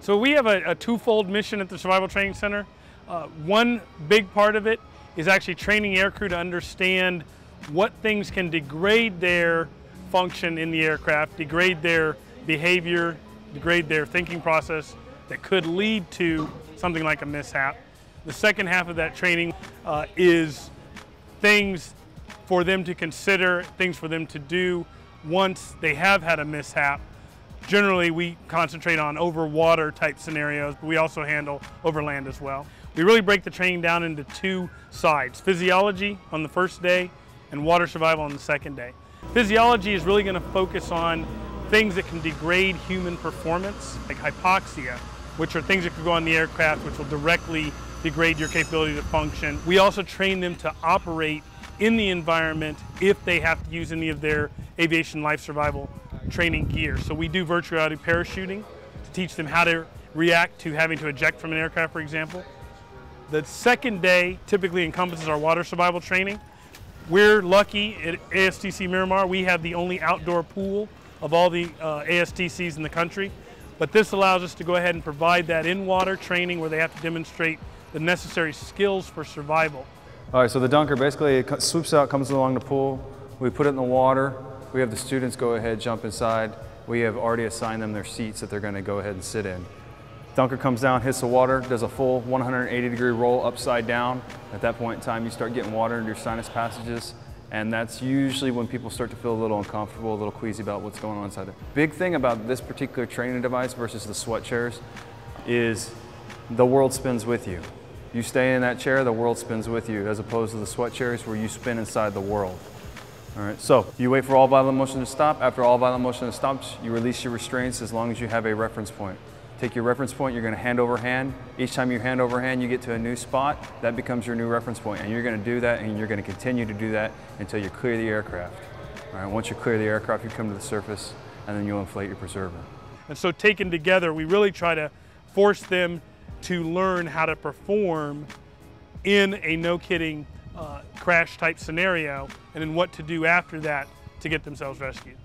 So we have a twofold mission at the Survival Training Center. One big part of it is actually training aircrew to understand what things can degrade their function in the aircraft, degrade their behavior, degrade their thinking process that could lead to something like a mishap. The second half of that training is things for them to consider, things for them to do once they have had a mishap. Generally, we concentrate on over water type scenarios, but we also handle over land as well. We really break the training down into two sides: physiology on the first day and water survival on the second day. Physiology is really going to focus on things that can degrade human performance, like hypoxia, which are things that could go on the aircraft which will directly degrade your capability to function. We also train them to operate in the environment if they have to use any of their aviation life survival training gear. So we do virtual reality parachuting to teach them how to react to having to eject from an aircraft, for example. The second day typically encompasses our water survival training. We're lucky at Astc Miramar, we have the only outdoor pool of all the ASTCs in the country. But this allows us to go ahead and provide that in-water training where they have to demonstrate the necessary skills for survival. All right, so the dunker basically it swoops out, comes along the pool. We put it in the water. We have the students go ahead, jump inside. We have already assigned them their seats that they're going to go ahead and sit in. Dunker comes down, hits the water, does a full 180-degree roll upside down. At that point in time, you start getting water into your sinus passages, and that's usually when people start to feel a little uncomfortable, a little queasy about what's going on inside there. Big thing about this particular training device versus the sweat chairs is the world spins with you. You stay in that chair, the world spins with you, as opposed to the sweat chairs where you spin inside the world. All right, so you wait for all violent motion to stop. After all violent motion stops, you release your restraints as long as you have a reference point. Take your reference point, you're going to hand over hand. Each time you hand over hand, you get to a new spot. That becomes your new reference point, and you're going to do that, and you're going to continue to do that until you clear the aircraft. All right, once you clear the aircraft, you come to the surface, and then you'll inflate your preserver. And so taken together, we really try to force them to learn how to perform in a no-kidding crash type scenario, and then what to do after that to get themselves rescued.